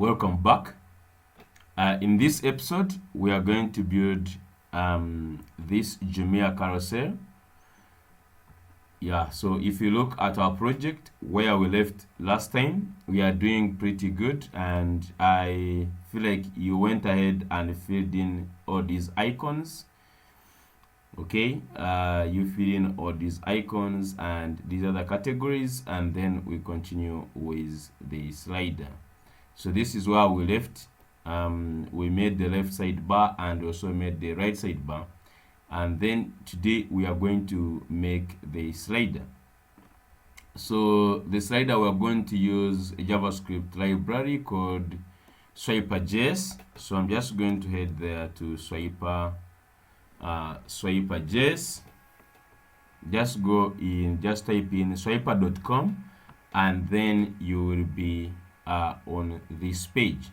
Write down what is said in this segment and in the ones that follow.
Welcome back. In this episode, we are going to build this Jumia carousel. Yeah, so if you look at our project where we left last time, we are doing pretty good, and I feel like you went ahead and filled in all these icons. Okay, you fill in all these icons and these other categories, and then we continue with the slider. So this is where we left. We made the left sidebar and also made the right sidebar, and then today we are going to make the slider. So the slider, we are going to use a JavaScript library called Swiper.js. So I'm just going to head there to Swiper.js. Just go in, just type in swiper.com, and then you will be on this page.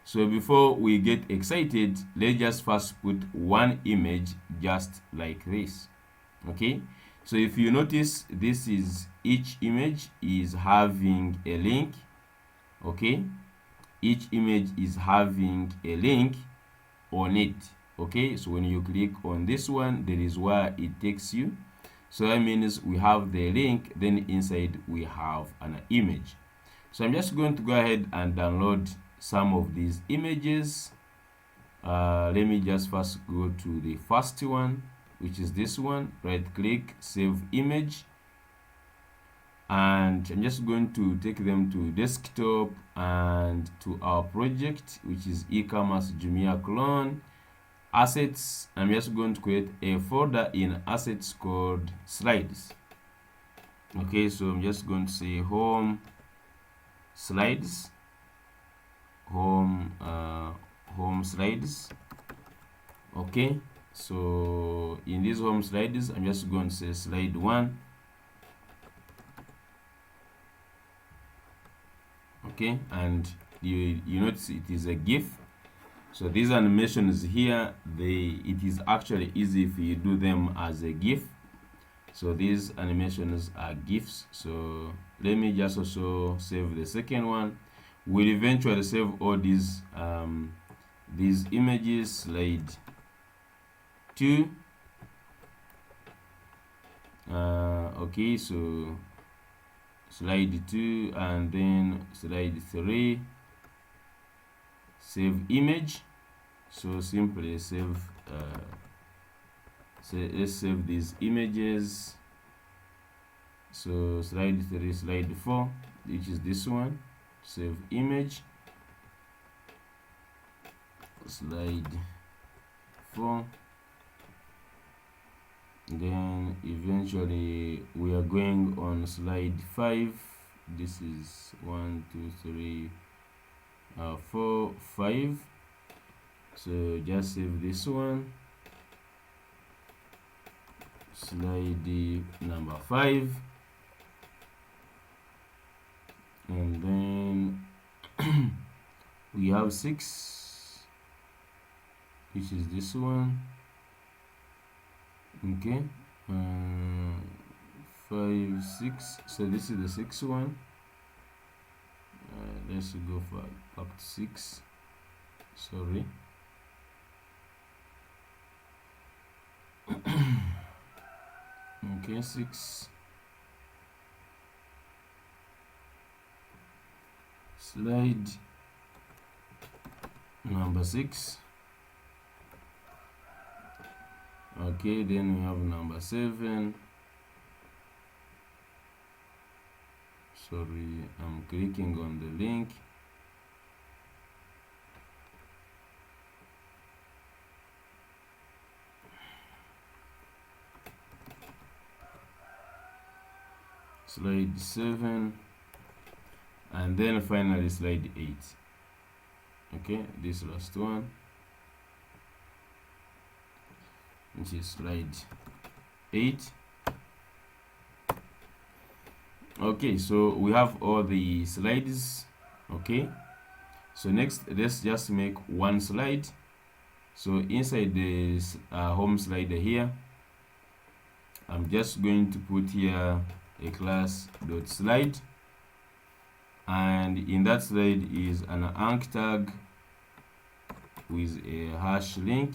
So before we get excited, let's just first put one image just like this. Okay, so if you notice, this is each image is having a link. Okay, each image is having a link on it. Okay, so when you click on this one, there is where it takes you. So that means we have the link, then inside we have an image. So I'm just going to go ahead and download some of these images. Let me just first go to the first one, which is this one. Right click, save image, and I'm just going to take them to desktop and to our project, which is e-commerce Jumia clone assets. I'm just going to create a folder in assets called slides. Okay, so I'm just going to say home slides, home slides. Okay, so in these home slides, I'm just going to say slide 1. Okay, and you notice it is a GIF. So these animations here, it is actually easy if you do them as a GIF. So these animations are GIFs. So let me just also save the second one. We'll eventually save all these images. Slide 2. Okay, so slide 2, and then slide 3. Save image. So simply save. Let's save these images. So slide 3, slide 4, which is this one. Save image. Slide 4. Then eventually we are going on slide 5. This is 1, 2, 3, 4, 5. So just save this one. Slide number 5, and then we have 6, which is this one. Okay, 5, 6. So this is the 6th one. Let's go for back to 6. Sorry. Okay, 6. Slide number 6. Okay, then we have number 7. Sorry, I'm clicking on the link. Slide 7, and then finally slide 8. Okay, this last one, which is slide 8. Okay, so we have all the slides. Okay, so next let's just make one slide. So inside this home slider here, I'm just going to put here a class.slide, and in that slide is an anchor tag with a hash link,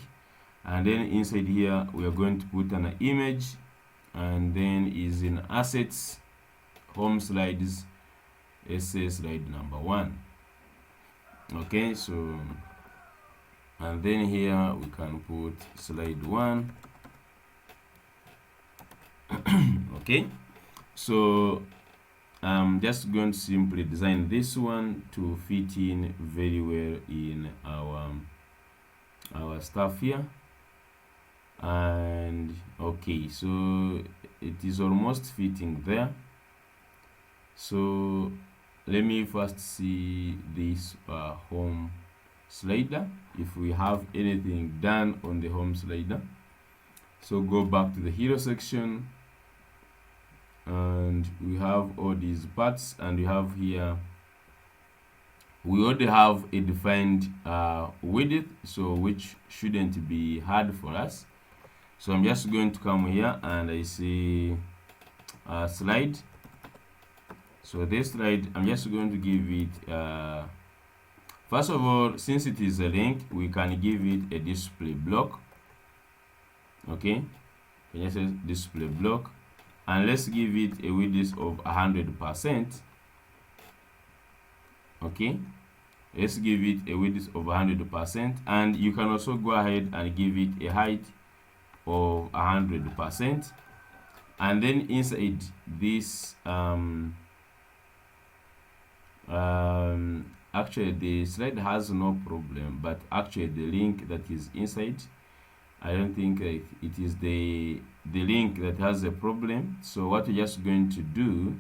and then inside here we are going to put an image, and then is in assets, home slides, essay slide number 1. Okay, so and then here we can put slide 1. Okay, so I'm just going to simply design this one to fit in very well in our stuff here. And okay, so it is almost fitting there. So let me first see this home slider, if we have anything done on the home slider. So go back to the hero section, and we have all these parts, and we have here, we already have a defined width, so which shouldn't be hard for us. So I'm just going to come here and I see slide. So this slide, I'm just going to give it first of all, since it is a link, we can give it a display block. Okay, just say display block, and let's give it a width of 100%. Okay, let's give it a width of 100%, and you can also go ahead and give it a height of 100%. And then inside this actually the slide has no problem, but actually the link that is inside, I don't think it is the link that has a problem. So what we're just going to do,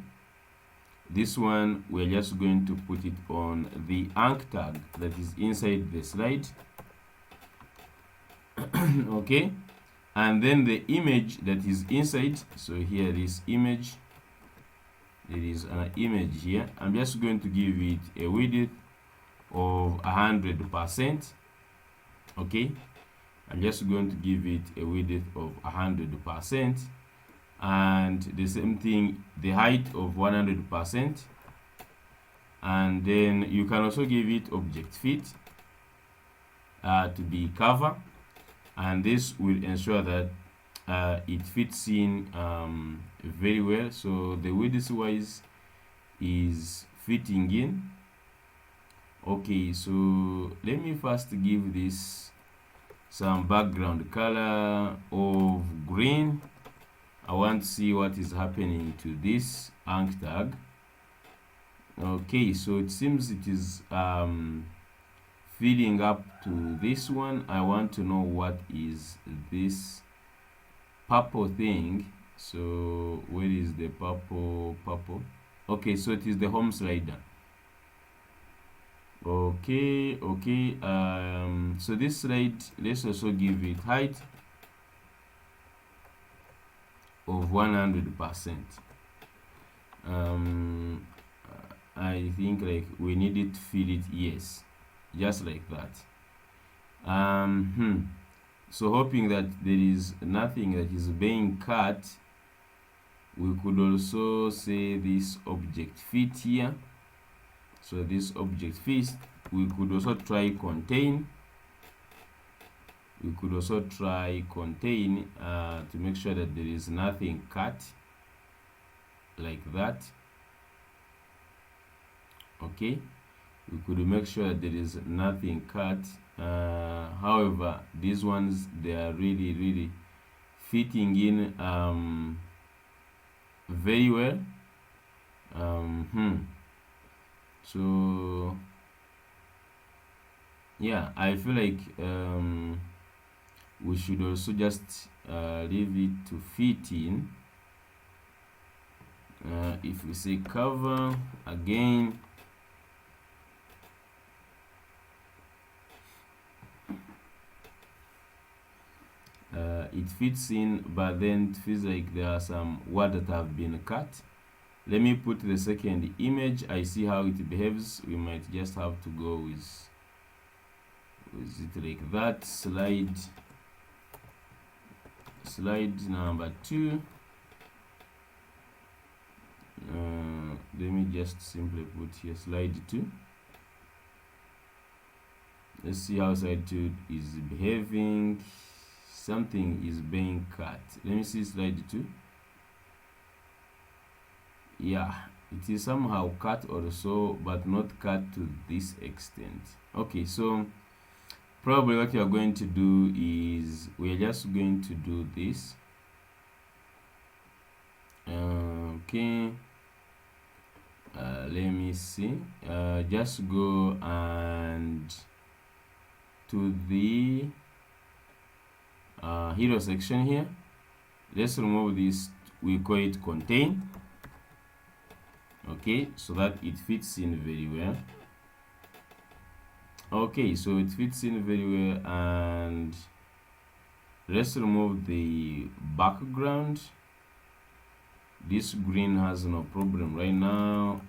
this one we're just going to put it on the anchor tag that is inside the slide. Okay, and then the image that is inside, so here this image, there is an image here. I'm just going to give it a width of 100%. Okay, I'm just going to give it a width of 100%, and the same thing, the height of 100%. And then you can also give it object fit to be cover, and this will ensure that it fits in very well. So the width wise is fitting in. Okay, so let me first give this some background color of green. I want to see what is happening to this anchor tag. Okay, so it seems it is filling up to this one. I want to know what is this purple thing. So where is the purple? Okay, so it is the home slider. Okay, so this slide, let's also give it height of 100%. I think like we need it to fill it, yes, just like that. So hoping that there is nothing that is being cut, we could also say this object fit here. So this object fit, we could also try contain. We could also try contain to make sure that there is nothing cut like that. Okay, we could make sure that there is nothing cut. However, these ones, they are really fitting in very well. So yeah, I feel like we should also just leave it to fit in. If we say cover again, it fits in, but then it feels like there are some words that have been cut. Let me put the second image. I see how it behaves. We might just have to go with it like that. Slide number 2. let me just simply put here slide 2. Let's see how slide 2 is behaving. Something is being cut. Let me see slide 2. Yeah, it is somehow cut also, but not cut to this extent. Okay, so probably what you are going to do is we are just going to do this. Okay, let me see. Just go and to the hero section here. Let's remove this. We call it contain. Okay, so that it fits in very well. Okay, so it fits in very well, and let's remove the background. This green has no problem right now.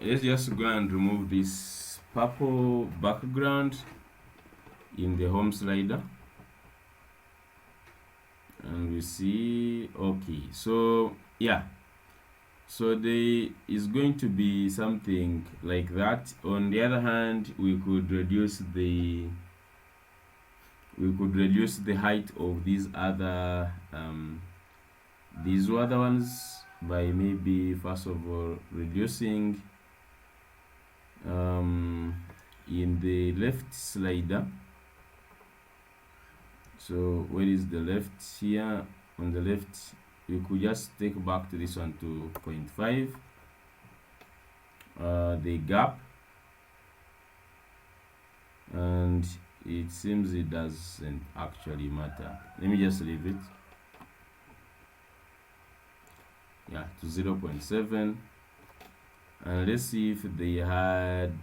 Let's just go and remove this purple background in the home slider, and we see, okay, so yeah, so there is going to be something like that. On the other hand, we could reduce the height of these other ones by maybe first of all reducing in the left slider. So where is the left here? On the left, you could just take back to this one to 0.5. The gap, and it seems it doesn't actually matter. Let me just leave it. Yeah, to 0.7, and let's see if they had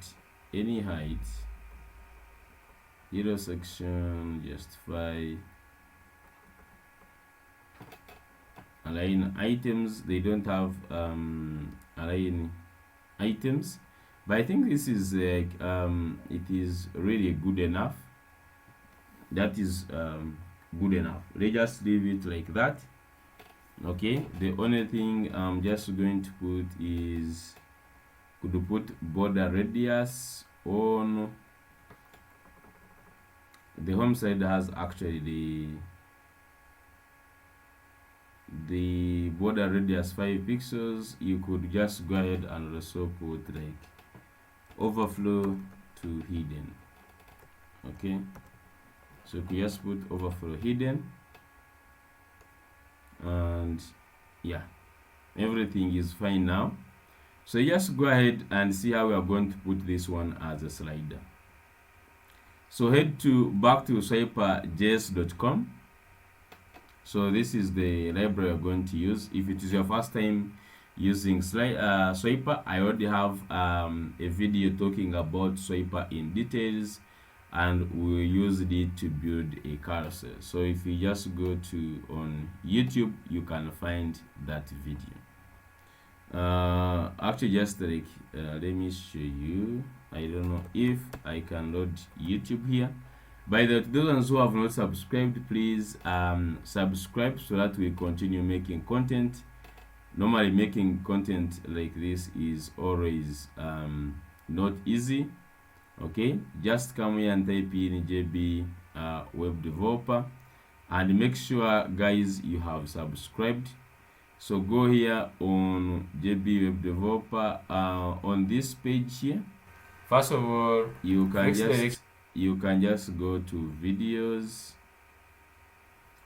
any height. Hero section, justify, align items. They don't have align items, but I think this is like it is really good enough. That is good enough. Let's just leave it like that. Okay, the only thing I'm just going to put is, could you put border radius on the home side? Has actually the border radius 5 pixels. You could just go ahead and also put like overflow to hidden. Okay, so you could just put overflow hidden, and yeah, everything is fine now. So just go ahead and see how we are going to put this one as a slider. So head back to Swiper.js.com. So this is the library you're going to use. If it is your first time using Swiper, I already have a video talking about Swiper in details, and we used it to build a carousel. So if you just go to on YouTube, you can find that video. Actually, just like let me show you. I don't know if I can load YouTube here. By the those who have not subscribed, please subscribe so that we continue making content. Normally making content like this is always not easy. Okay, just come here and type in JB web developer, and make sure guys you have subscribed. So go here on JB web developer on this page here. First of all, you can just go to videos,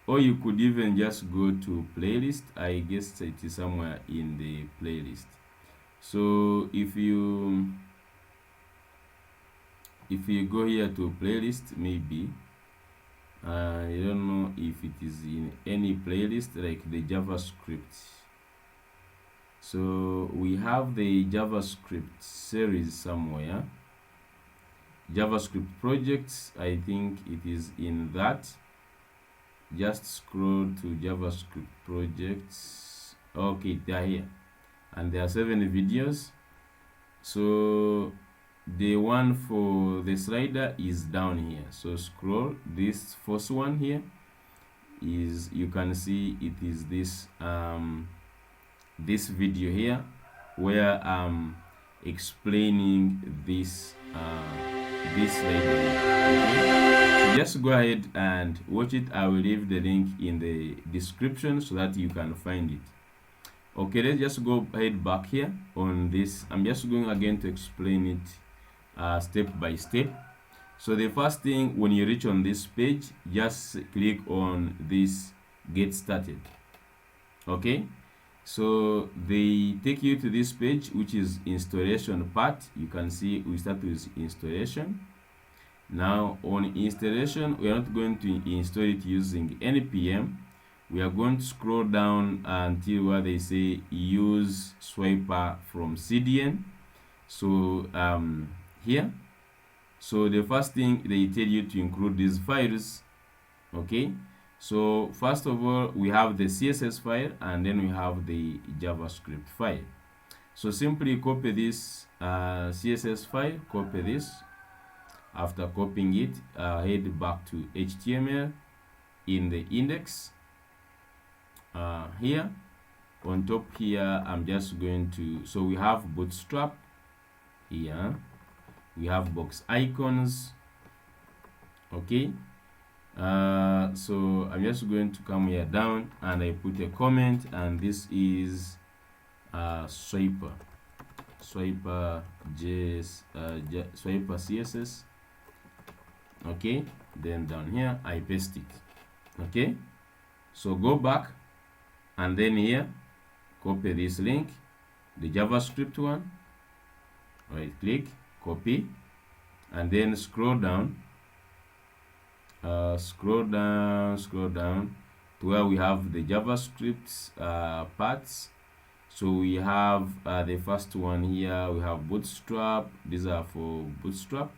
or you could even just go to playlist. I guess it is somewhere in the playlist. So if you go here to playlist, maybe I don't know if it is in any playlist like the JavaScript. So we have the JavaScript series somewhere, JavaScript projects. I think it is in that. Just scroll to JavaScript projects. Okay, they are here, and there are 7 videos. So the one for the slider is down here. So scroll. This first one here is, you can see it is this this video here where I'm explaining this library. Okay? So just go ahead and watch it. I will leave the link in the description so that you can find it. Okay, let's just go ahead back here on this. I'm just going again to explain it step by step. So the first thing, when you reach on this page, just click on this get started. Okay, so they take you to this page, which is installation part. You can see we start with installation. Now on installation, we are not going to install it using npm. We are going to scroll down until where they say use Swiper from CDN. So here, so the first thing they tell you to include these files. Okay, so first of all, we have the CSS file and then we have the JavaScript file. So simply copy this CSS file, copy this. After copying it, head back to HTML in the index. Here on top here, I'm just going to, so we have bootstrap here, we have box icons. Okay, so I'm just going to come here down and I put a comment, and this is Swiper.js, Swiper CSS. Okay, then down here I paste it. Okay, so go back and then here copy this link, the JavaScript one, right click, copy, and then scroll down to where we have the JavaScript parts. So we have the first one here, we have bootstrap. These are for bootstrap.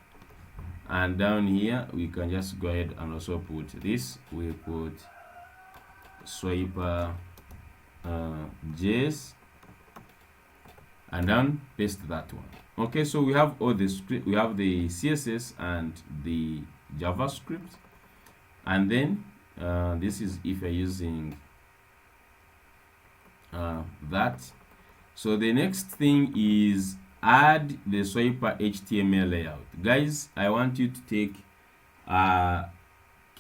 And down here we can just go ahead and also put this. We put Swiper.js and then paste that one. Okay, so we have all the script, we have the CSS and the JavaScript, and then this is if you're using that. So the next thing is add the Swiper HTML layout. Guys, I want you to take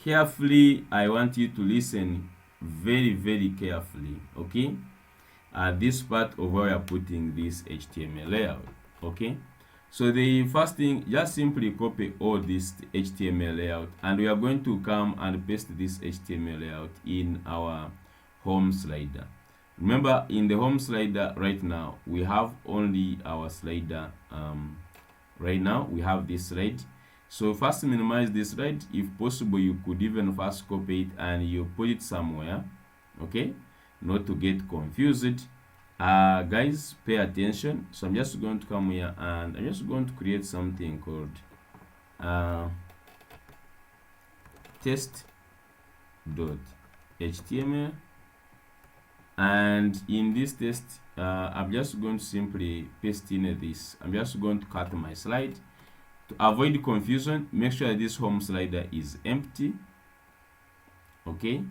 carefully, I want you to listen very carefully. Okay, this part of where you're putting this HTML layout. Okay, so the first thing, just simply copy all this HTML layout, and we are going to come and paste this HTML layout in our home slider. Remember, in the home slider right now we have only our slider. Right now we have this slide. So first minimize this slide. If possible, you could even first copy it and you put it somewhere. Okay, not to get confused. Guys, pay attention. So I'm just going to come here and I'm just going to create something called test.html, and in this test I'm just going to simply paste in this. I'm just going to cut my slide to avoid confusion. Make sure this home slider is empty. Okay,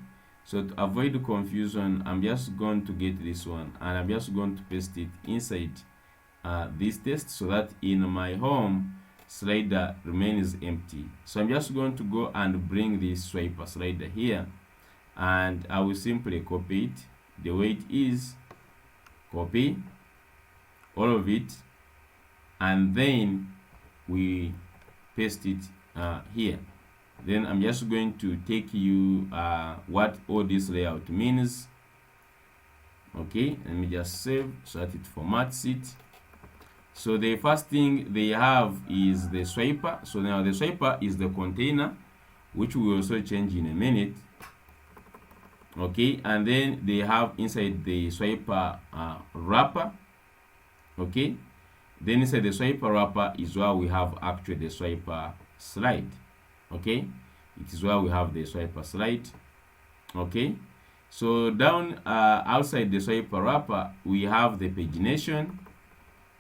so to avoid confusion, I'm just going to get this one and I'm just going to paste it inside this test so that in my home slider remains empty. So I'm just going to go and bring this Swiper slider here, and I will simply copy it the way it is, copy all of it, and then we paste it here. Then I'm just going to take you what all this layout means. Okay, let me just save so that it formats it. So the first thing they have is the Swiper. So now the Swiper is the container, which we will also change in a minute. Okay, and then they have inside the Swiper wrapper. Okay, then inside the Swiper wrapper is where we have actually the Swiper slide. Okay, it is where we have the Swiper slide. Okay, so down outside the Swiper wrapper we have the pagination,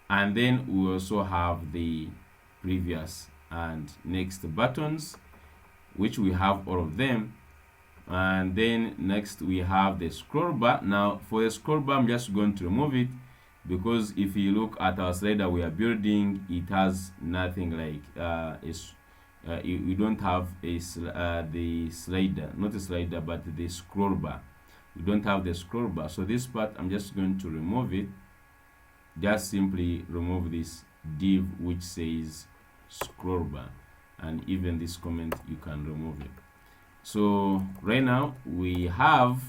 and then we also have the previous and next buttons, which we have all of them. And then next we have the scroll bar. Now for the scroll bar, I'm just going to remove it, because if you look at our slider we are building, it has nothing like we don't have a the slider, not a slider, but the scroll bar. We don't have the scroll bar, so this part I'm just going to remove it. Just simply remove this div which says scroll bar, and even this comment you can remove it. So right now we have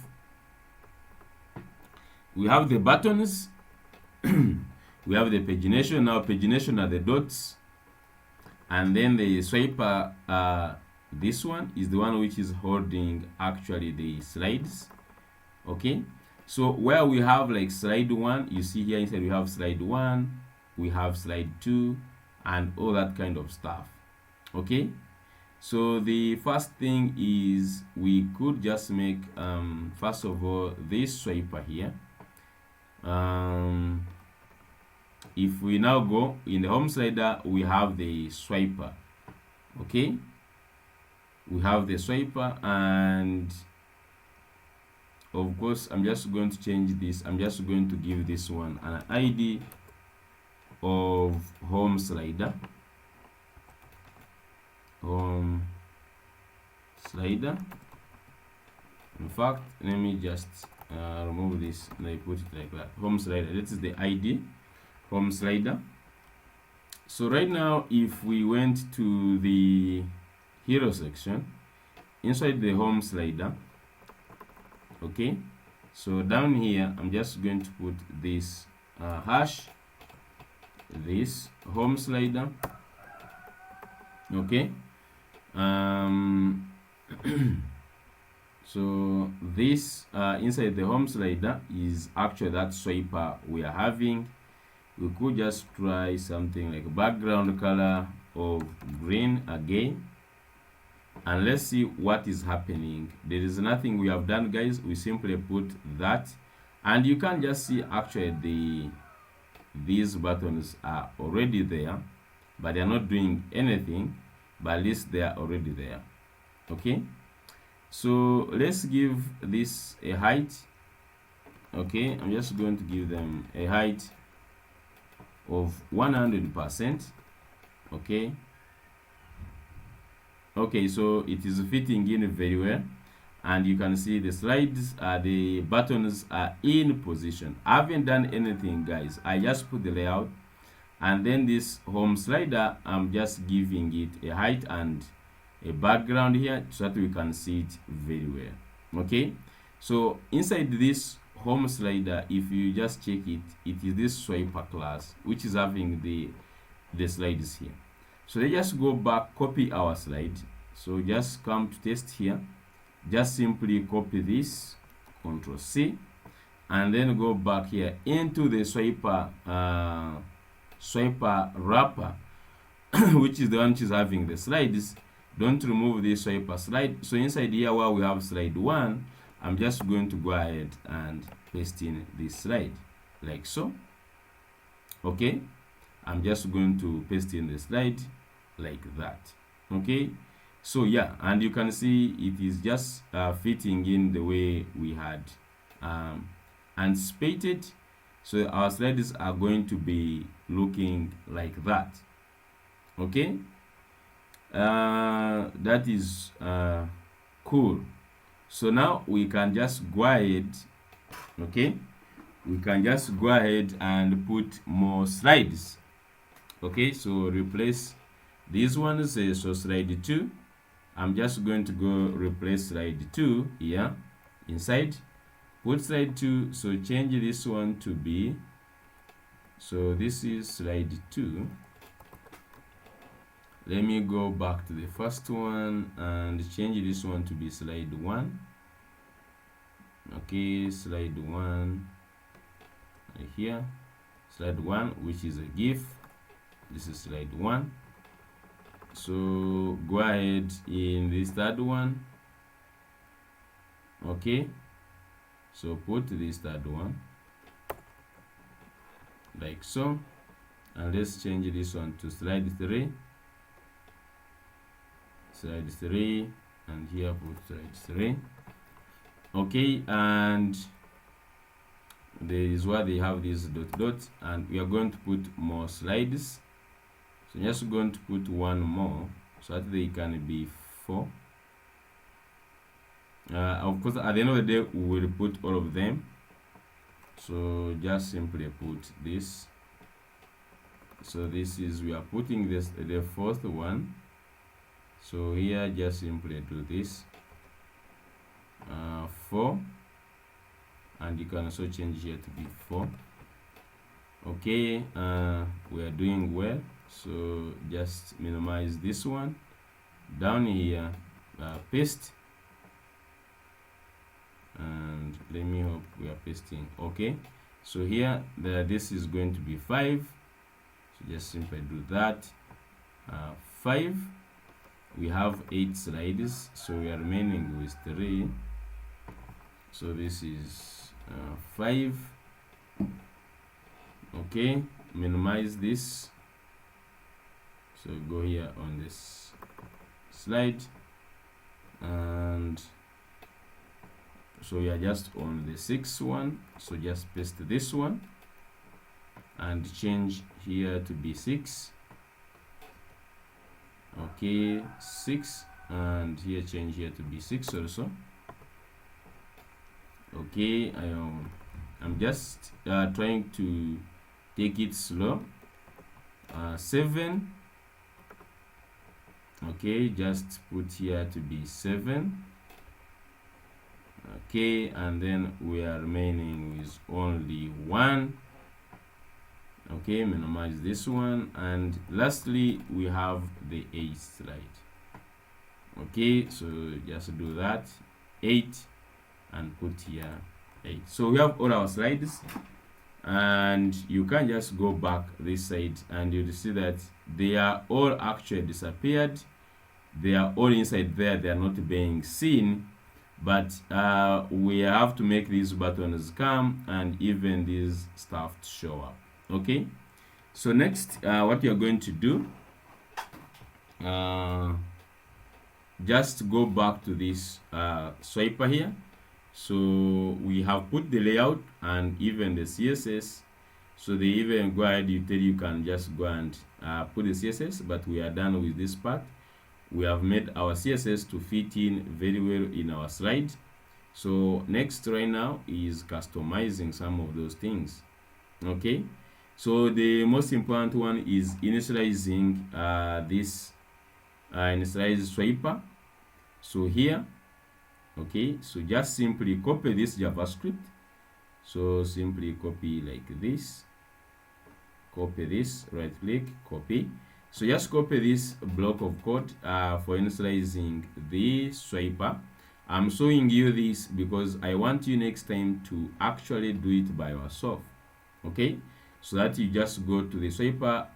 the buttons. We have the pagination. Now pagination are the dots, and then the swiper, this one is the one which is holding actually the slides. Okay, so where we have like slide 1, you see here inside we have slide 1, we have slide 2, and all that kind of stuff. Okay, so the first thing is we could just make first of all this swiper here. If we now go in the home slider, we have the swiper. Okay, we have the swiper, and of course I'm just going to change this. I'm just going to give this one an ID of home slider. Home slider. In fact, let me just remove this and I put it like that. Home slider. This is the ID. Home slider. So right now, if we went to the hero section inside the home slider, okay, so down here I'm just going to put this hash, this home slider. Okay, so this inside the home slider is actually that swiper we are having. We could just try something like a background color of green again, and let's see what is happening. There is nothing we have done, guys. We simply put that, and you can just see actually these buttons are already there, but they are not doing anything, but at least they are already there. Okay, so let's give this a height. Okay, I'm just going to give them a height of 100%. Okay, so it is fitting in very well, and you can see the slides, the buttons are in position. I haven't done anything, guys. I just put the layout, and then this home slider, I'm just giving it a height and a background here so that we can see it very well. Okay, so inside this home slider, if you just check it, it is this swiper class which is having the slides here. So let's just go back, copy our slide. So just come to test here, just simply copy this, Ctrl C, and then go back here into the swiper wrapper which is the one which is having the slides. Don't remove the swiper slide. So inside here where we have slide 1, I'm just going to go ahead and paste in this slide like so. Okay, I'm just going to paste in the slide like that. Okay, so yeah, and you can see it is just fitting in the way we had anticipated. So our slides are going to be looking like that. Okay, that is cool. So now we can just go ahead. Okay, we can just go ahead and put more slides. Okay, so replace these ones. So slide 2, I'm just going to go replace slide 2 here inside, put slide 2. So change this one to be, so this is slide 2. Let me go back to the first one and change this one to be slide 1. Okay, slide 1 right here, slide 1, which is a GIF. This is slide 1. So go ahead in this third one. Okay, so put this third one like so, and let's change this one to slide 3. Slide 3, and here put slide 3. Okay, and there is where they have this dot, and we are going to put more slides. So just going to put one more so that they can be 4. Of course, at the end of the day, we will put all of them. So just simply put this. So this is, we are putting this the 4th one. So here just simply do this 4, and you can also change here to be 4. Okay, we are doing well. So just minimize this one down here, paste, and let me hope we are pasting. Okay, so here this is going to be 5. So just simply do that 5. We have 8 slides, so we are remaining with 3. So this is 5. Okay, minimize this. So go here on this slide, and so we are just on the 6th one. So just paste this one and change here to be 6. Okay, 6, and here change here to be 6 also. Okay, I'm just trying to take it slow. 7. Okay, just put here to be 7. Okay, and then we are remaining with only 1. Okay, minimize this one, and lastly we have the 8th slide. Okay, so just do that 8 and put here 8. So we have all our slides, and you can just go back this side and you'll see that they are all actually disappeared. They are all inside there, they are not being seen, but we have to make these buttons come and even this stuff to show up. Okay, so next what you're going to do, just go back to this Swiper here. So we have put the layout and even the CSS. So they even go ahead, you can just go and put the CSS, but we are done with this part. We have made our CSS to fit in very well in our slide. So next right now is customizing some of those things. Okay, so the most important one is initializing this initialize Swiper. So here, okay, so just simply copy this JavaScript. So simply copy like this, copy this, right click, copy. So just copy this block of code for initializing the Swiper. I'm showing you this because I want you next time to actually do it by yourself. Okay, so that you just go to the Swiper,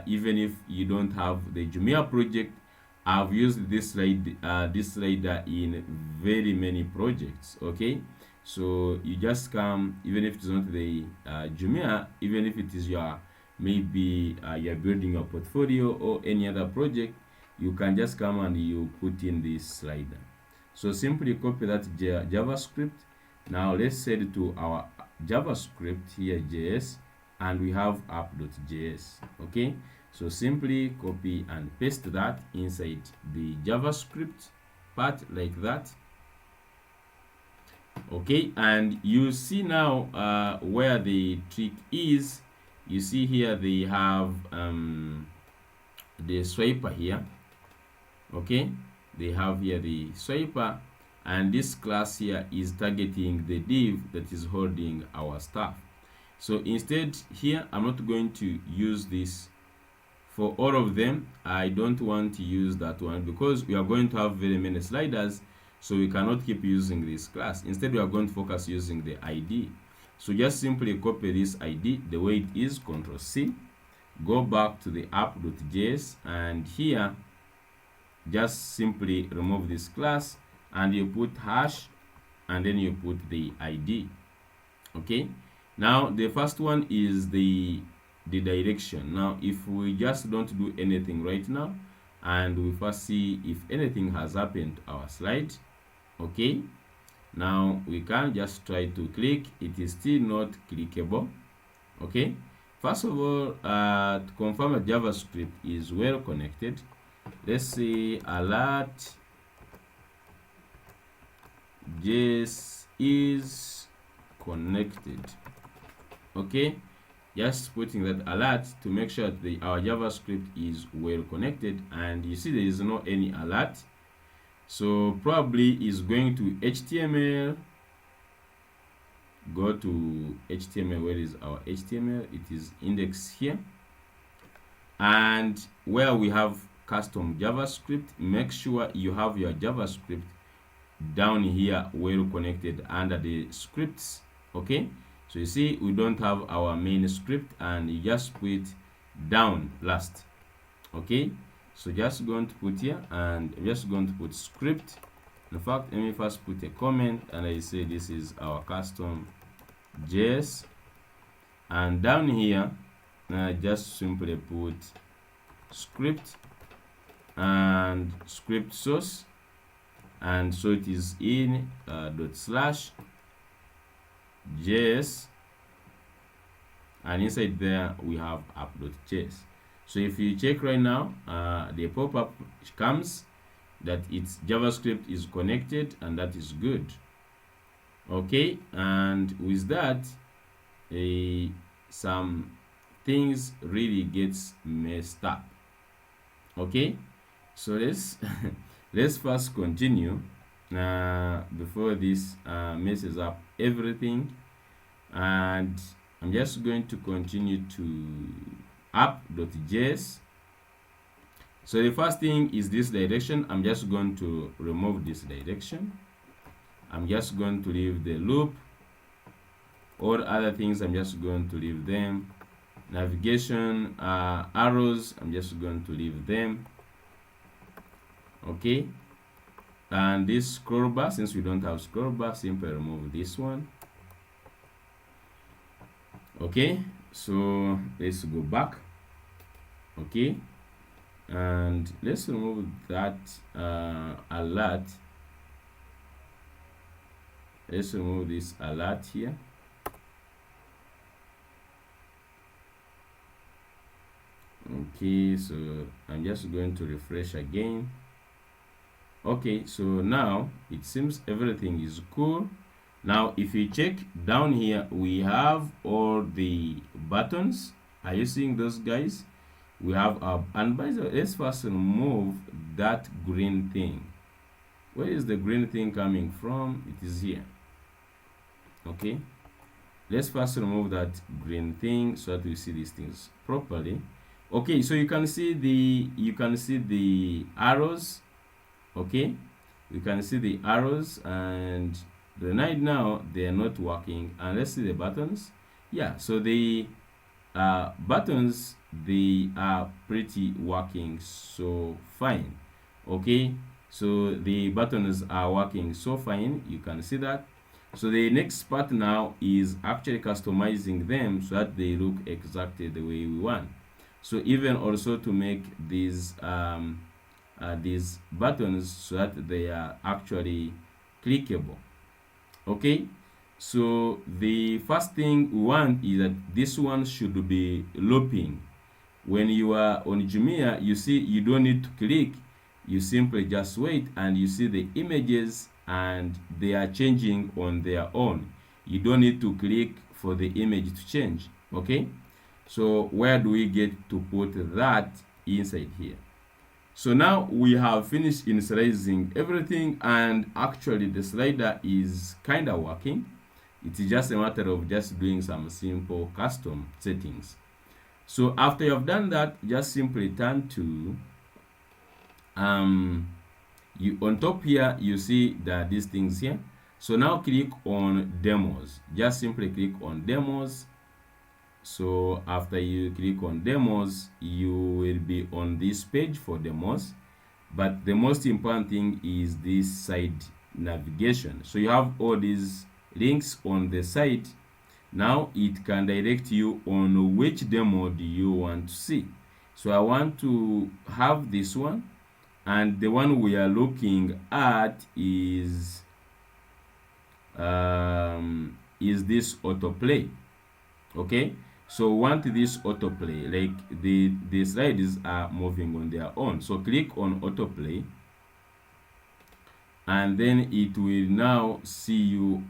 even if you don't have the Jumia project. I've used this slider in very many projects. Okay, so you just come, even if it's not the Jumia, even if it is your maybe you're building your portfolio or any other project, you can just come and you put in this slider. So simply copy that JavaScript. Now let's head to our JavaScript here, JS, and we have app.js. Okay, so simply copy and paste that inside the JavaScript part like that. Okay, and you see now where the trick is. You see here they have the Swiper here. Okay, they have here the Swiper, and this class here is targeting the div that is holding our stuff. So instead here, I'm not going to use this for all of them. I don't want to use that one because we are going to have very many sliders, so we cannot keep using this class. Instead, we are going to focus using the ID. So just simply copy this ID the way it is, Ctrl C, go back to the app.js, and here just simply remove this class and you put hash and then you put the ID. Okay, now the first one is the direction. Now if we just don't do anything right now and we first see if anything has happened to our slide. Okay, Now we can just try to click. It is still not clickable. Okay, first of all, to confirm that JavaScript is well connected, let's say alert JS is connected. Okay, just putting that alert to make sure that our JavaScript is well connected, and you see there is no any alert. So probably is going to HTML. Go to HTML. Where is our HTML? It is index here, and where we have custom JavaScript, make sure you have your JavaScript down here well connected under the scripts. Okay, so you see we don't have our main script, and you just put down last. Okay, so just going to put here, and I'm just going to put script. In fact, let me first put a comment, and I say this is our custom JS, and down here just simply put script and script source, and so it is in ./JS, and inside there we have app.js. So if you check right now, the pop-up comes that its JavaScript is connected, and that is good. Okay, and with that, some things really gets messed up. Okay, so let's let's first continue before this messes up everything, and I'm just going to continue to app.js. So the first thing is this direction. I'm just going to remove this direction. I'm just going to leave the loop. All other things I'm just going to leave them. Navigation arrows, I'm just going to leave them. Okay, and this scroll bar, since we don't have scroll bar, simply remove this one. Okay, so let's go back. Okay, and let's remove that alert. Let's remove this alert here. Okay, so I'm just going to refresh again. Okay, so now it seems everything is cool. Now if you check down here, we have all the buttons. Are you seeing those guys? We have our, and by the way, let's first remove that green thing. Where is the green thing coming from? It is here. Okay, let's first remove that green thing so that we see these things properly. Okay, so you can see the arrows. Okay, you can see the arrows, and right now they are not working. And let's see the buttons. Yeah, so the buttons, they are pretty working so fine. Okay, so the buttons are working so fine, you can see that. So the next part now is actually customizing them so that they look exactly the way we want. So even also to make these buttons so that they are actually clickable. Okay, so the first thing we want is that this one should be looping. When you are on Jumia, you see you don't need to click, you simply just wait, and you see the images and they are changing on their own. You don't need to click for the image to change. Okay, so where do we get to put that? Inside here. So now we have finished initializing everything, and actually the slider is kind of working. It's just a matter of just doing some simple custom settings. So after you have done that, just simply turn to you on top here, you see that these things here. So now click on demos. Just simply click on demos. So after you click on demos, you will be on this page for demos. But the most important thing is this side navigation. So you have all these links on the side. Now it can direct you on which demo do you want to see. So I want to have this one, and the one we are looking at is is this autoplay. Okay, so want this autoplay, like the slides are moving on their own. So click on autoplay, and then it will now see you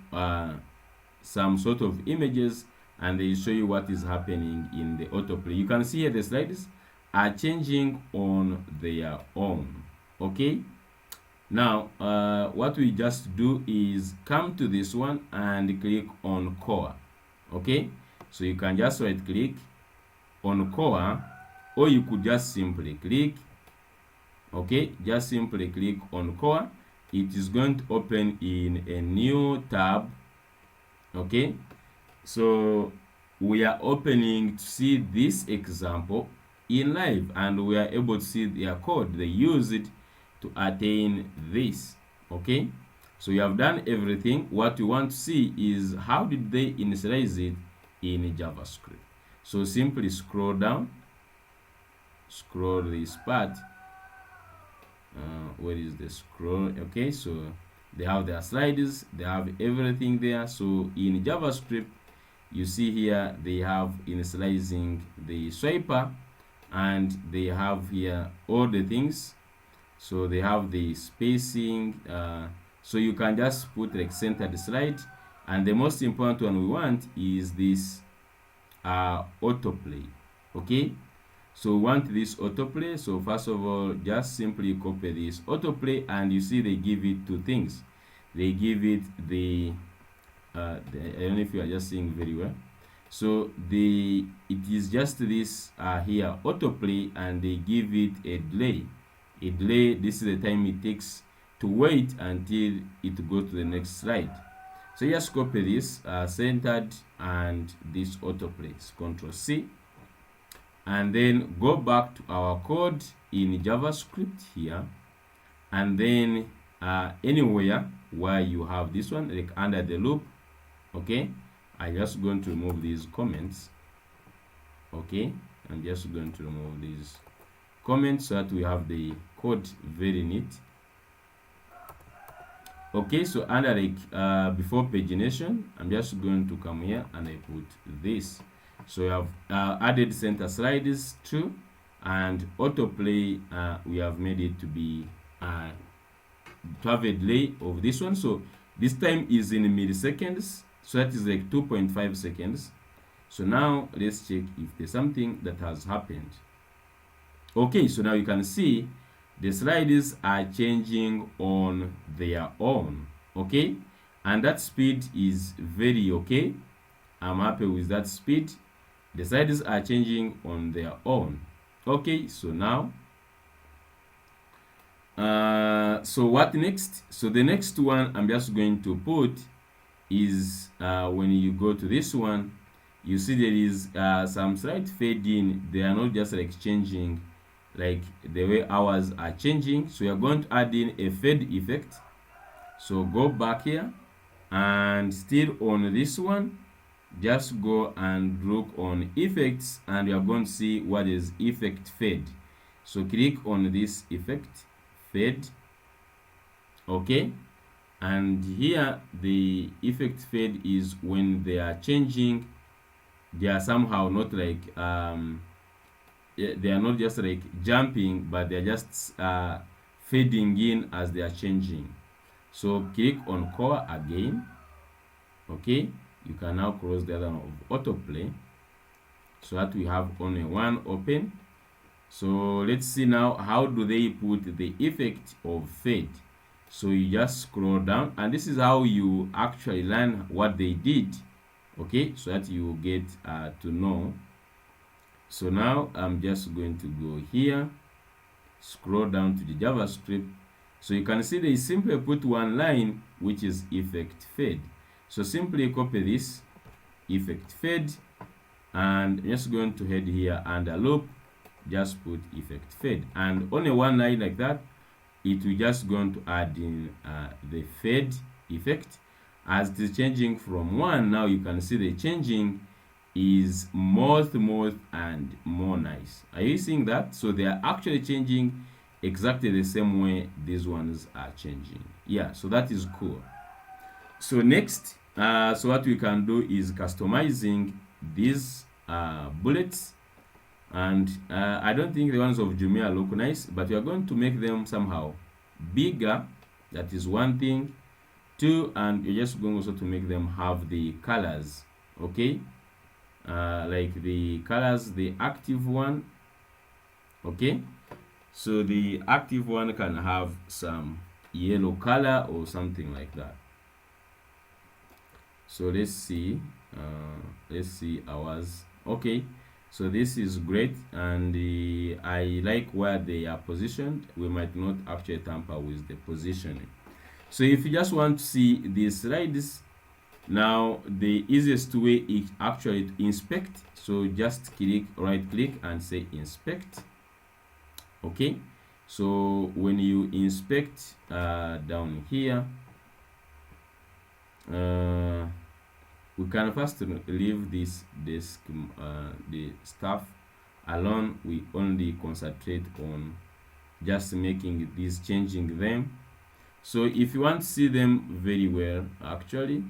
some sort of images, and they show you what is happening in the autoplay. You can see here the slides are changing on their own. Okay, now what we just do is come to this one and click on core. Okay, so you can just right click on core, or you could just simply click, okay, just simply click on core. It is going to open in a new tab. Okay, so we are opening to see this example in live, and we are able to see their code they use it to attain this. Okay, so you have done everything. What you want to see is how did they initialize it in JavaScript. So simply scroll down, scroll this part. Where is the scroll? Okay, so they have their slides, they have everything there. So in JavaScript, you see here they have initializing the swiper, and they have here all the things. So they have the spacing, so you can just put like centered slide, and the most important one we want is this autoplay. Okay, so we want this autoplay. So first of all, just simply copy this autoplay, and you see they give it two things. They give it the I don't know if you are just seeing very well. So it is just this here autoplay, and they give it a delay. A delay, this is the time it takes to wait until it goes to the next slide. So just copy this centered and this autoplay. Control C, and then go back to our code in JavaScript here, and then anywhere where you have this one, like under the loop. Okay, I'm just going to remove these comments. Okay, I'm just going to remove these comments so that we have the code very neat. Okay, so under like before pagination, I'm just going to come here and I put this. So we have added center slides too, and autoplay we have made it to be to have a delay of this one. So this time is in milliseconds, so that is like 2.5 seconds. So now let's check if there's something that has happened. Okay, so now you can see the slides are changing on their own. Okay, and that speed is very okay. I'm happy with that speed. The slides are changing on their own. Okay, so now so what next? So the next one I'm just going to put is when you go to this one, you see there is some slight fade in. They are not just like changing like the way ours are changing. So you're going to add in a fade effect. So go back here, and still on this one, just go and look on effects, and you're going to see what is effect fade. So click on this effect fade. Okay, and here the effect fade is when they are changing, they are somehow not like they are not just like jumping, but they are just fading in as they are changing. So click on core again. Okay, you can now close the other one of autoplay, so that we have only one open. So let's see now how do they put the effect of fade. So you just scroll down, and this is how you actually learn what they did. Okay, so that you get to know. So now I'm just going to go here, scroll down to the JavaScript. So you can see they simply put one line, which is effect fade. So simply copy this effect fade, and I'm just going to head here under loop, just put effect fade, and only one line like that. It will just going to add in the fade effect as it is changing from one. Now you can see the changing is more and more nice. Are you seeing that? So they are actually changing exactly the same way these ones are changing. Yeah, so that is cool. So next, so what we can do is customizing these bullets. And I don't think the ones of Jumia look nice, but we are going to make them somehow bigger. That is one thing. Two, and you're just going also to make them have the colors, okay? Like the colors, the active one, okay? So the active one can have some yellow color or something like that. So let's see ours. Okay, so this is great, and I like where they are positioned. We might not actually tamper with the positioning. So if you just want to see the slides, now the easiest way is actually to inspect. So just right click and say inspect. Okay, so when you inspect down here, we can first leave this desk, the stuff alone. We only concentrate on just making these, changing them. So if you want to see them very well, actually,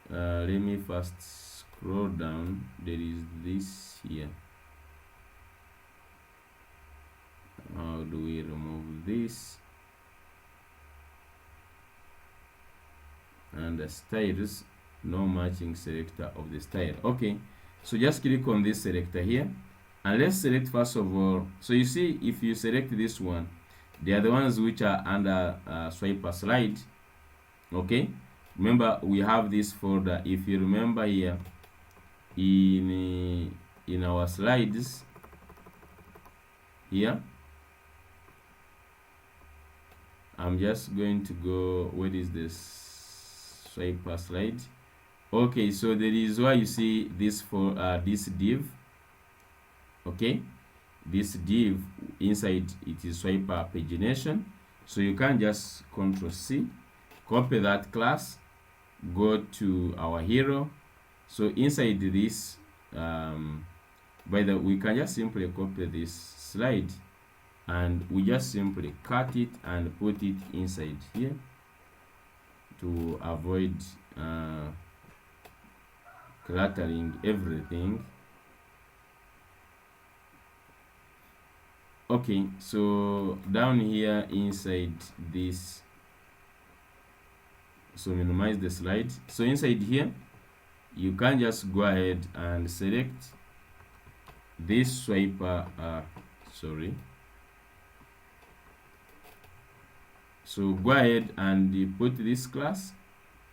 let me first scroll down. There is this here. How do we remove this? And the styles, no matching selector of the style. Okay, so just click on this selector here, and let's select first of all. So you see, if you select this one, they are the ones which are under Swiper slide. Okay, remember we have this folder. If you remember here in our slides here, I'm just going to go, where is this Swiper slide? Okay, so there is why you see this for this div. Okay, this div, inside it is Swiper pagination. So you can just Ctrl C, copy that class, go to our hero. So inside this, we can just simply copy this slide, and we just simply cut it and put it inside here to avoid cluttering everything. Okay, so down here inside this, so minimize the slide. So inside here, you can just go ahead and select this Swiper, so go ahead and put this class.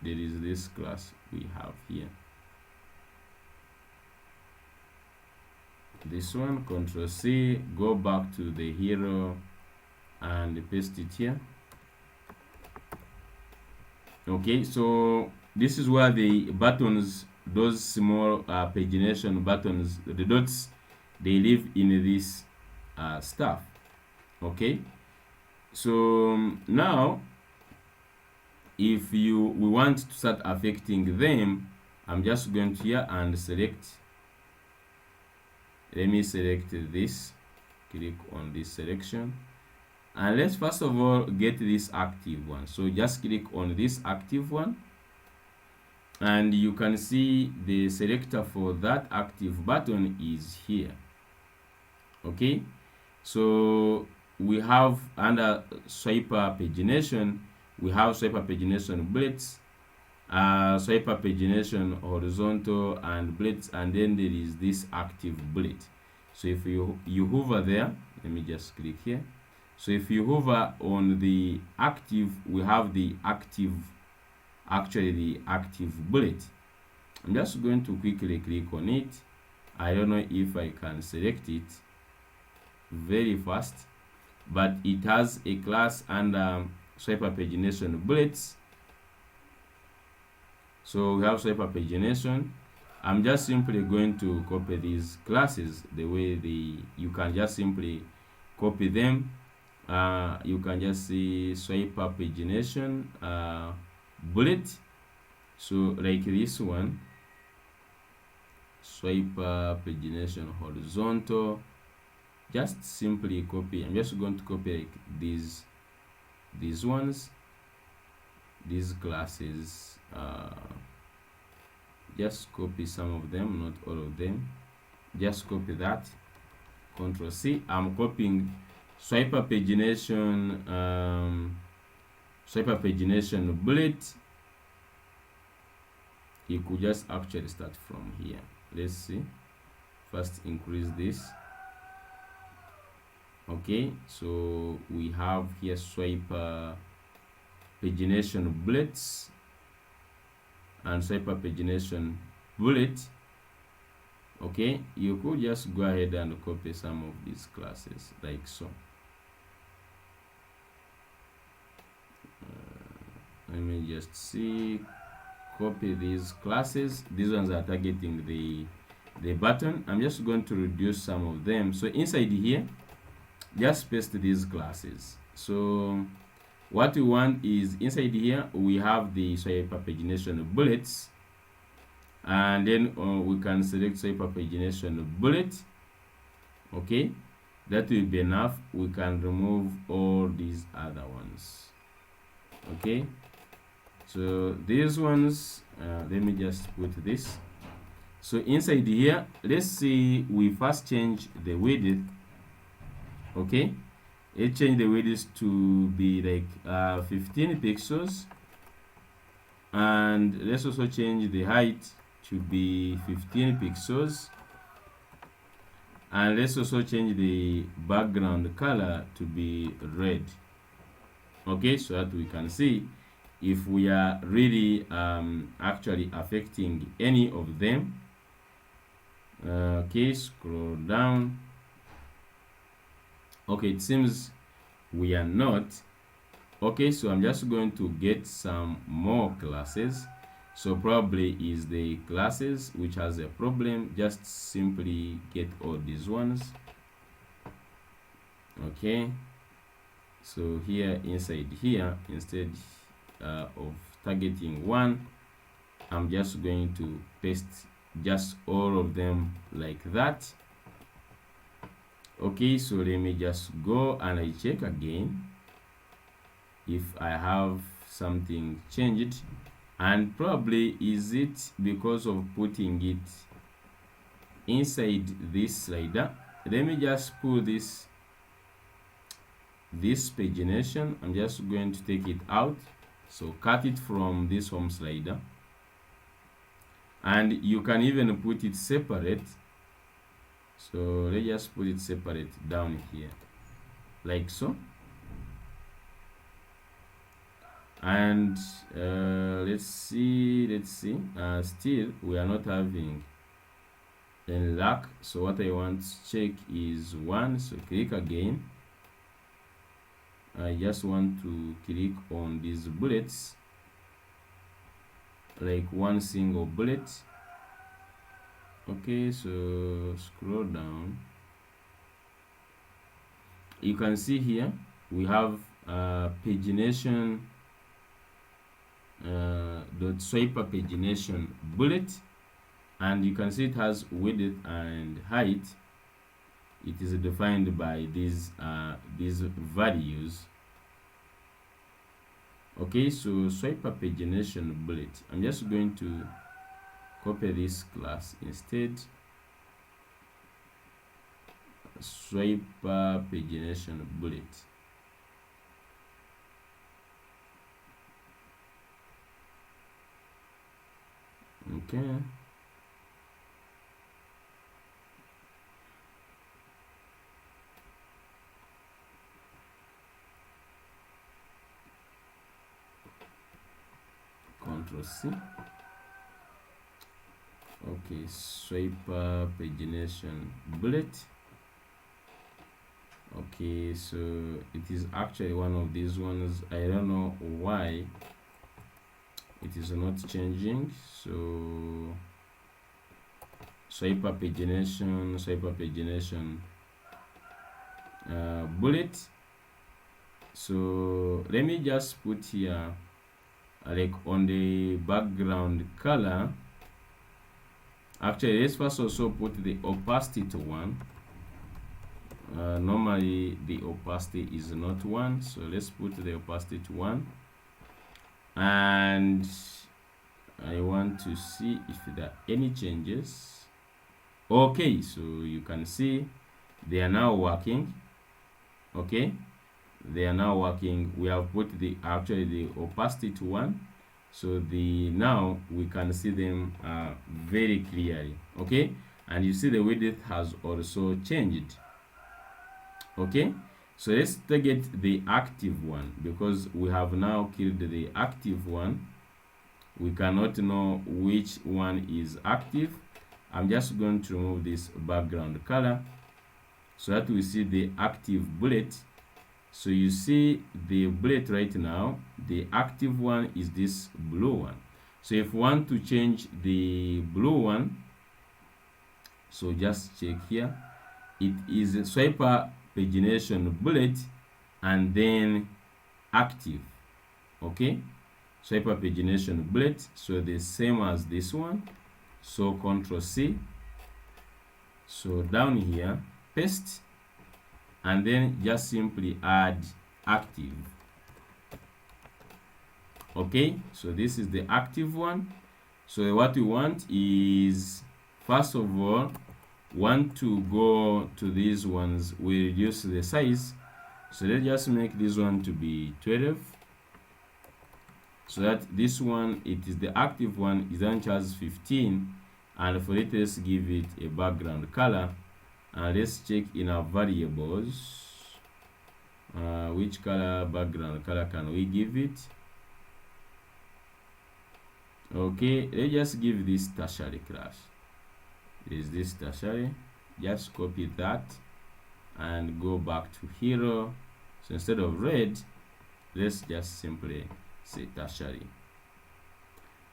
There is this class we have here. This one, Ctrl C, go back to the hero and paste it here. Okay, so this is where the buttons, those small pagination buttons, the dots, they live in this stuff. Okay, so now if we want to start affecting them, I'm just going to here and select. Let me select this, click on this selection, and let's first of all get this active one. So just click on this active one, and you can see the selector for that active button is here. Okay, so we have under Swiper pagination, we have Swiper pagination bullets, Swiper pagination horizontal and bullets, and then there is this active bullet. So if you hover there, let me just click here. So if you hover on the active, we have the active, actually the active bullet. I'm just going to quickly click on it. I don't know if I can select it very fast, but it has a class under Swiper pagination bullets. So we have Swiper pagination. I'm just simply going to copy these classes the way you can just simply copy them. You can just see Swiper pagination bullet. So like this one, Swiper pagination horizontal. Just simply copy. I'm just going to copy like these ones. these classes. Just copy some of them, not all of them. Just copy that. Control C. I'm copying Swiper pagination, Swiper pagination bullet. You could just actually start from here. Let's see. First increase this. Okay, so we have here Swiper pagination bullets and Swiper pagination bullet. Okay, you could just go ahead and copy some of these classes like so. Let me just see. Copy these classes. These ones are targeting the button. I'm just going to reduce some of them. So inside here, just paste these classes. So what we want is inside here we have the Swiper pagination bullets, and then we can select Swiper pagination bullet. Okay, that will be enough. We can remove all these other ones. Okay, so these ones, let me just put this. So inside here, let's see, we first change the width. Okay, it change the width to be like 15 pixels, and let's also change the height to be 15 pixels, and let's also change the background color to be red. Okay, so that we can see if we are really actually affecting any of them. Okay, scroll down. Okay, it seems we are not. Okay, so I'm just going to get some more classes. So probably is the classes which has a problem. Just simply get all these ones. Okay, so here inside here, instead of targeting one, I'm just going to paste just all of them like that. Okay, so let me just go and I check again if I have something changed, and probably is it because of putting it inside this slider. Let me just pull this pagination. I'm just going to take it out, so cut it from this home slider, and you can even put it separate. So let's just put it separate down here like so. And let's see, still we are not having any luck. So what I want to check is one. So click again. I just want to click on these bullets, like one single bullet. Okay, so scroll down. You can see here we have pagination dot Swiper pagination bullet, and you can see it has width and height. It is defined by these values. Okay, so Swiper pagination bullet, I'm just going to copy this class instead. Swiper pagination bullet. Okay. Control C. Okay, Swiper pagination bullet. Okay, so it is actually one of these ones. I don't know why it is not changing. So Swiper pagination bullet. So let me just put here like on the background color. Actually, let's first also put the opacity to 1. Normally the opacity is not 1, so let's put the opacity to 1. and I want to see if there are any changes. Okay, so you can see they are now working. Okay, they are now working. We have put the opacity to 1, so now we can see them very clearly. Okay, and you see the width has also changed. Okay, so let's target the active one, because we have now killed the active one. We cannot know which one is active. I'm just going to remove this background color so that we see the active bullet. So you see the bullet right now, the active one is this blue one. So if we want to change the blue one, so just check here, it is a Swiper pagination bullet and then active. Okay, Swiper pagination bullet, so the same as this one. So Ctrl C, so down here paste, and then just simply add active. Okay, so this is the active one. So what we want is, first of all, want to go to these ones, we reduce the size. So let's just make this one to be 12, so that this one, it is the active one, is on charge 15, and for it, let's give it a background color, and let's check in our variables which color, background color can we give it. Okay, let's just give this tertiary class. Is this tertiary? Just copy that and go back to hero. So instead of red, let's just simply say tertiary.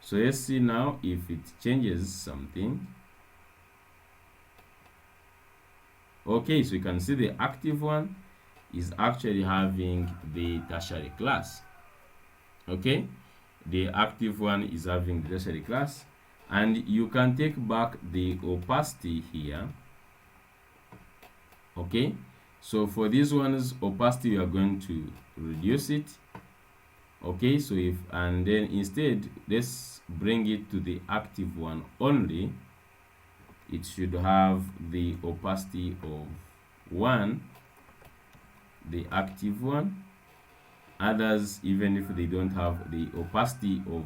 So let's see now if it changes something. Okay, so you can see the active one is actually having the tertiary class. Okay, the active one is having the tertiary class, and you can take back the opacity here. Okay, so for these ones, opacity, we are going to reduce it. Okay, so if, and then instead, let's bring it to the active one only. It should have the opacity of 1, the active one. Others, even if they don't have the opacity of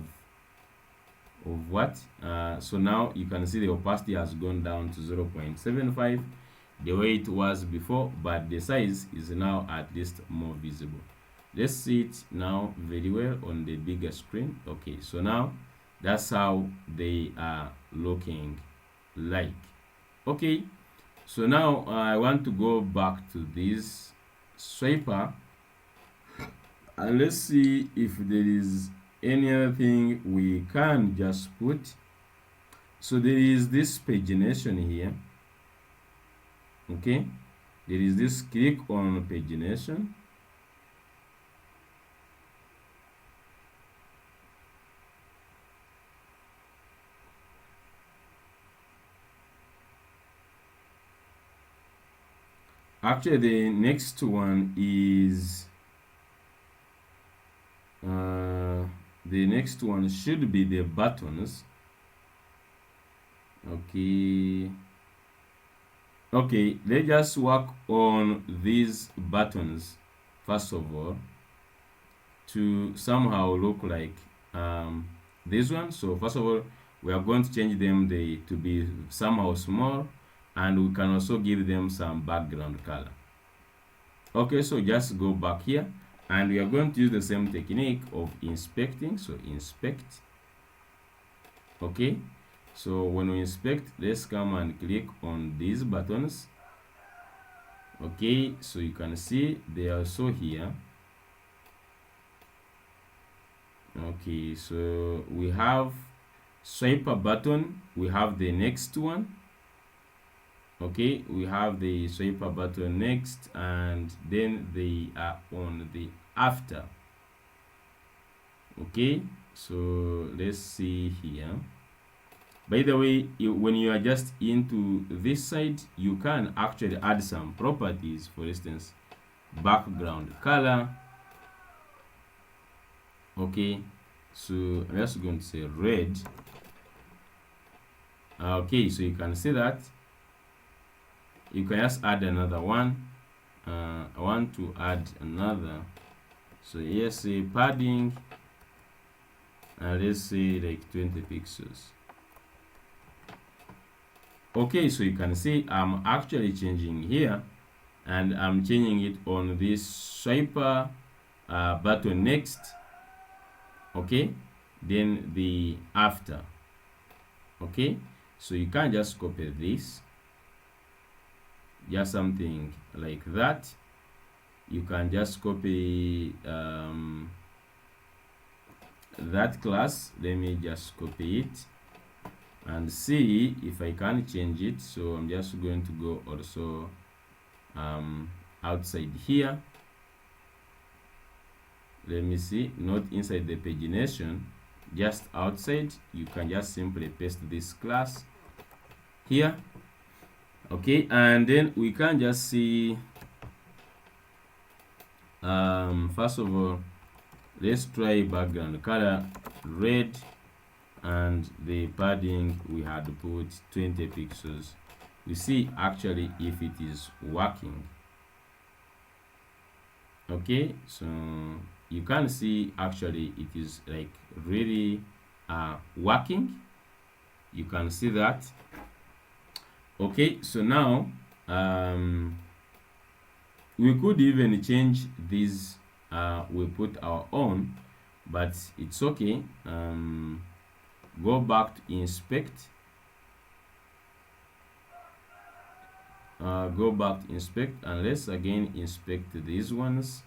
what, so now you can see the opacity has gone down to 0.75, the way it was before, but the size is now at least more visible. Let's see it now very well on the bigger screen. Okay, so now that's how they are looking like. Okay, so now I want to go back to this Swiper, and let's see if there is any other thing we can just put. So there is this pagination here. Okay, there is this click on pagination. Actually, the next one is the next one should be the buttons. Okay, let's just work on these buttons first of all to somehow look like this one. So first of all, we are going to change them to be somehow small, and we can also give them some background color. Okay, so just go back here, and we are going to use the same technique of inspecting. So inspect. Okay, so when we inspect, let's come and click on these buttons. Okay, so you can see they are also here. Okay, so we have Swiper button, we have the next one. Okay, we have the Swiper button next, and then they are on the after. Okay, so let's see here. By the way, when you are just into this side, you can actually add some properties. For instance, background color. Okay, So I'm just going to say red. Okay, so you can see that you can just add another one. I want to add another, so here say padding, and let's say like 20 pixels. Okay, so you can see I'm actually changing here, and I'm changing it on this swiper button next. Okay, then the after. Okay, so you can just copy this, just something like that. You can just copy that class. Let me just copy it and see if I can change it. So I'm just going to go also outside here. Let me see, not inside the pagination, just outside. You can just simply paste this class here. Okay, and then we can just see first of all, let's try background color red, and the padding we had put 20 pixels. We see actually if it is working. Okay, so you can see actually it is like really working. You can see that. Okay, so now we could even change this. We put our own, but it's okay. Go back to inspect. Go back to inspect, and let's again inspect these ones.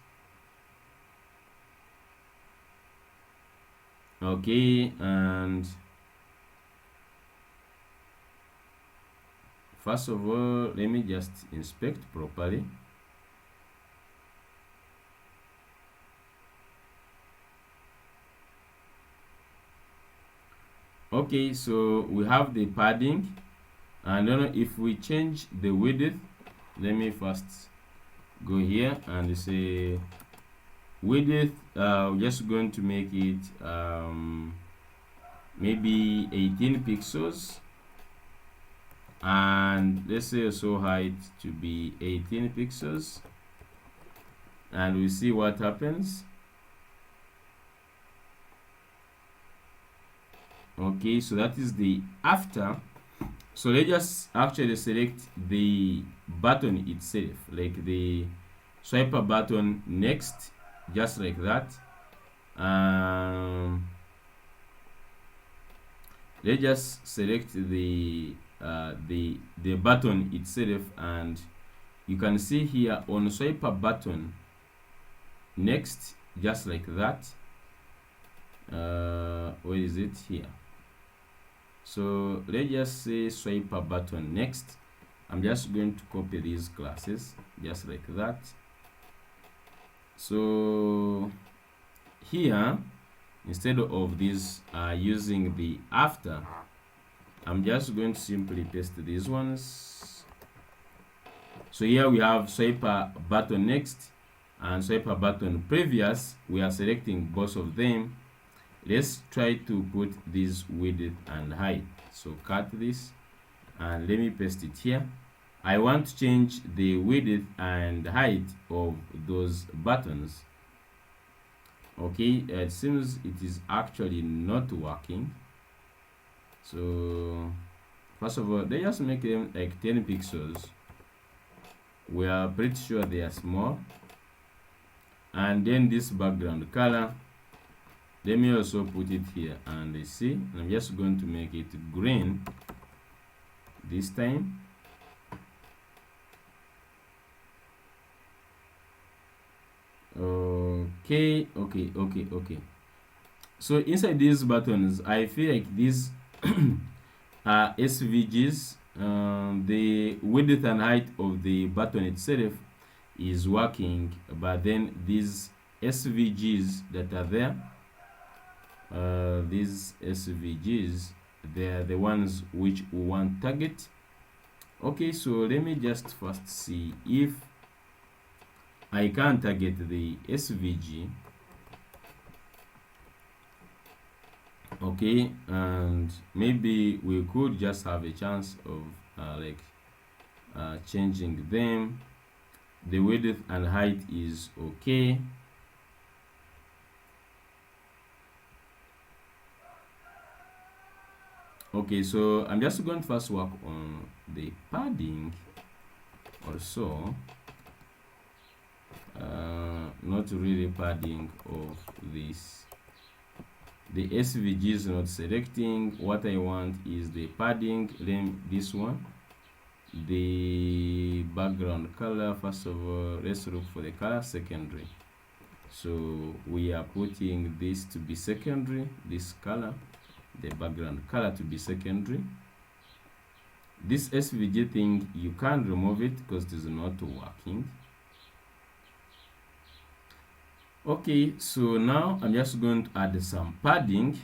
Okay, and first of all, let me just inspect properly. Okay, so we have the padding. I don't know if we change the width. Let me first go here and say width. We're just going to make it maybe 18 pixels, and let's say also height to be 18 pixels, and we see what happens. Okay, so that is the after. So let's just actually select the button itself, like the swiper button next, just like that. Let's just select the button itself, and you can see here on swiper button next, just like that. Where is it? Here. So let's just say swiper button next. I'm just going to copy these classes just like that. So here, instead of this using the after, I'm just going to simply paste these ones. So here we have swiper button next and swiper button previous. We are selecting both of them. Let's try to put this width and height. So cut this and let me paste it here. I want to change the width and height of those buttons. Okay, it seems it is actually not working. So first of all, they just make them like 10 pixels. We are pretty sure they are small. And then this background color, let me also put it here, and see, I'm just going to make it green this time. Okay. So inside these buttons, I feel like these are SVGs. The width and height of the button itself is working, but then these SVGs that are there, these SVGs, they are the ones which we want target. Okay, so let me just first see if I can target the SVG. Okay, and maybe we could just have a chance of changing them. The width and height is okay. Okay, so I'm just going to first work on the padding also. Not really padding of this. The SVG is not selecting. What I want is the padding. Then this one, the background color. First of all, let's look for the color secondary. So we are putting this to be secondary, this color, the background color to be secondary. This SVG thing, you can't remove it because it is not working. Okay, so now I'm just going to add some padding.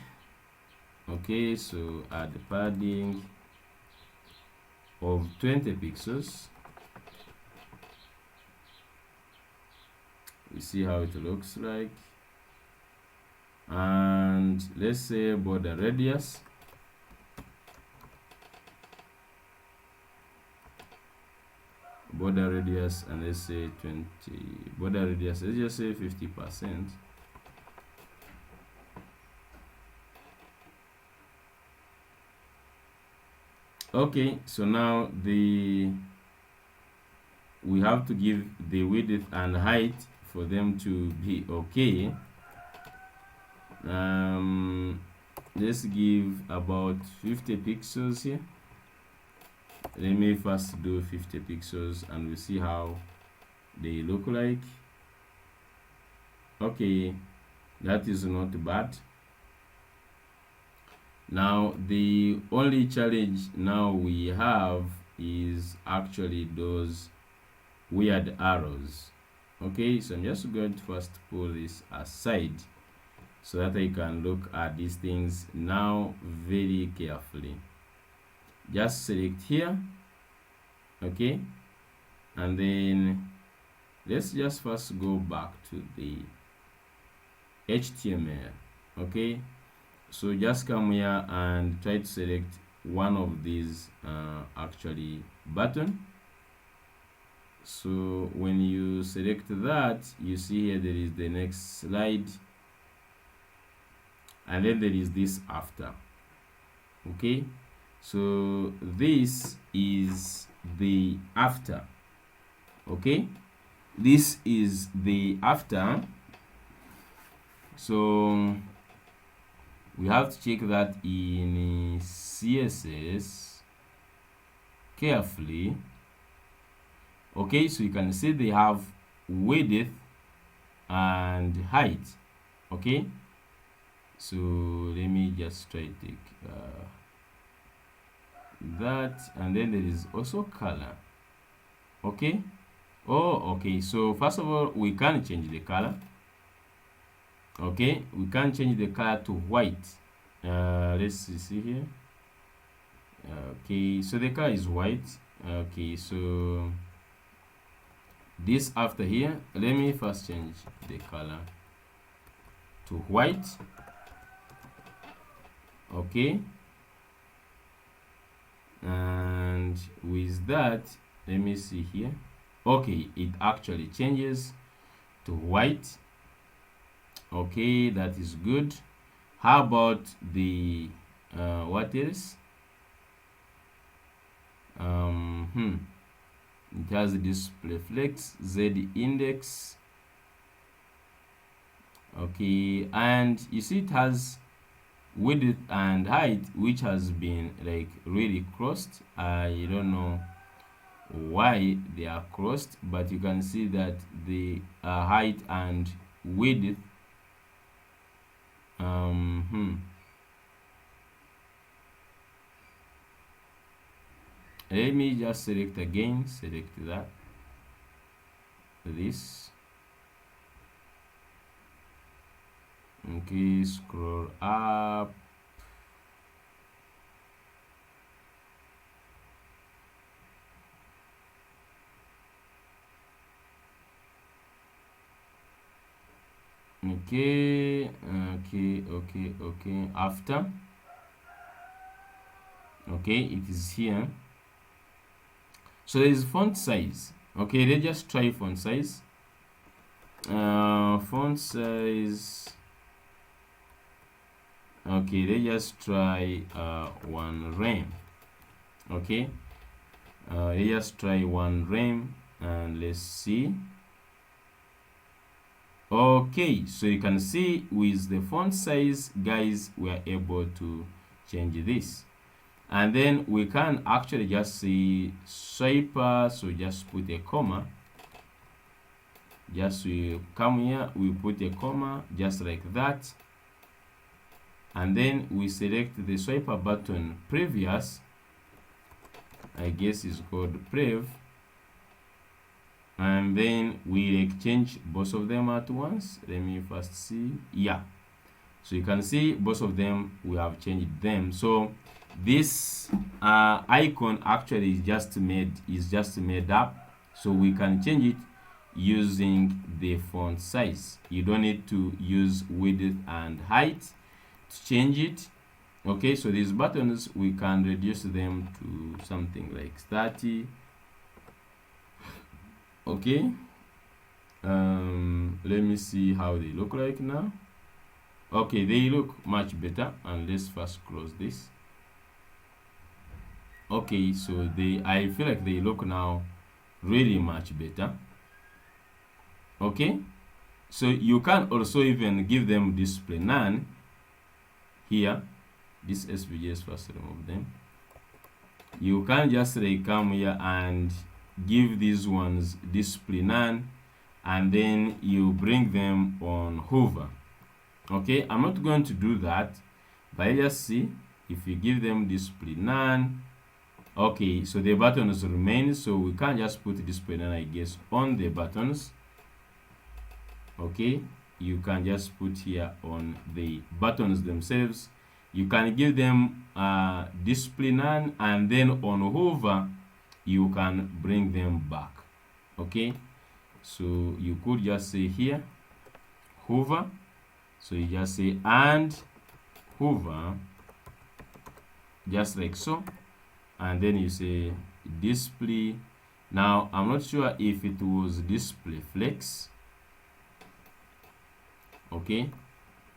Okay, so add the padding of 20 pixels. We see how it looks like. And let's say border radius. Border radius, and let's say 20. Border radius, let's just say 50%. Okay, so now we have to give the width and height for them to be okay. Let's give about 50 pixels here. Let me first do 50 pixels and we'll see how they look like. Okay, that is not bad. Now the only challenge now we have is actually those weird arrows. Okay, so I'm just going to first pull this aside so that I can look at these things now very carefully. Just select here, okay, and then let's just first go back to the HTML. Okay, so just come here and try to select one of these actually button. So when you select that, you see here there is the next slide, and then there is this after. Okay, so this is the after. Okay, this is the after. So we have to check that in CSS carefully. Okay, so you can see they have width and height. Okay, so let me just try to take that, and then there is also color. Okay, okay, so first of all we can change the color. Okay, we can change the color to white. Let's see here. Okay, so the color is white. Okay, so this after here, let me first change the color to white. Okay, and with that, let me see here. Okay, it actually changes to white. Okay, that is good. How about the what else? It has the display flex, Z index. Okay, and you see it has width and height, which has been like really crossed. I don't know why they are crossed, but you can see that the height and width let me just select again, select that, this. Okay, scroll up. Okay, after, okay, it is here. So there is font size. Okay, let's just try font size. Font size. Okay, let's just try 1 rem. Okay, let's just try 1 rem and let's see. Okay, so you can see with the font size, guys, we are able to change this. And then we can actually just see Swiper, so just put a comma. Just we come here, we put a comma just like that. And then we select the Swiper button previous. I guess it's called prev. And then we exchange both of them at once. Let me first see. Yeah, so you can see both of them, we have changed them. So this icon actually is just made up, so we can change it using the font size. You don't need to use width and height to change it. Okay, so these buttons, we can reduce them to something like 30. Okay, let me see how they look like now. Okay, they look much better. And let's first close this. Okay, so I feel like they look now really much better. Okay, so you can also even give them display none here. This SVJS, first remove them. You can just like come here and give these ones display none, and then you bring them on hover. Okay, I'm not going to do that, but I just see if you give them display none. Okay, so the buttons remain, so we can just put display none, I guess, on the buttons. Okay, you can just put here on the buttons themselves. You can give them display none, and then on hover you can bring them back. Okay, so you could just say here hover, so you just say and hover just like so, and then you say display. Now I'm not sure if it was display flex. Okay,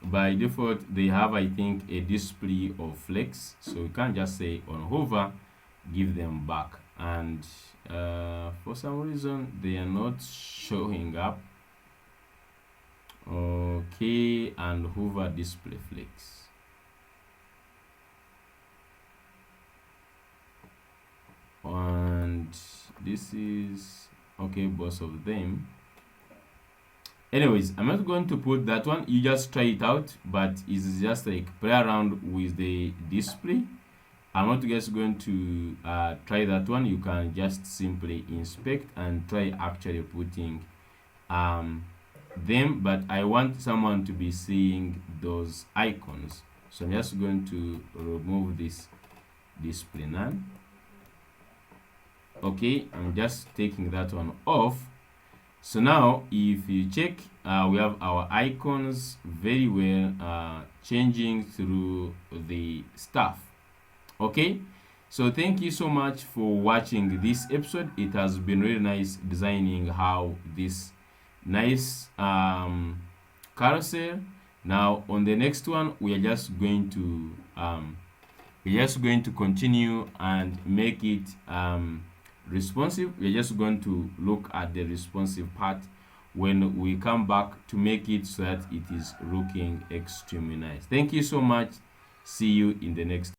by default they have, I think, a display of flex, so you can just say on hover give them back. And for some reason they are not showing up. Okay, and hover display flex. And this is okay, both of them. Anyways, I'm not going to put that one. You just try it out, but it's just like play around with the display. I'm not just going to try that one. You can just simply inspect and try actually putting them, but I want someone to be seeing those icons, so I'm just going to remove this display none. Okay, I'm just taking that one off. So now if you check, we have our icons very well changing through the stuff. Okay, so thank you so much for watching this episode. It has been really nice designing how this nice carousel. Now on the next one, we are just going to continue and make it responsive. We're just going to look at the responsive part when we come back to make it so that it is looking extremely nice. Thank you so much. See you in the next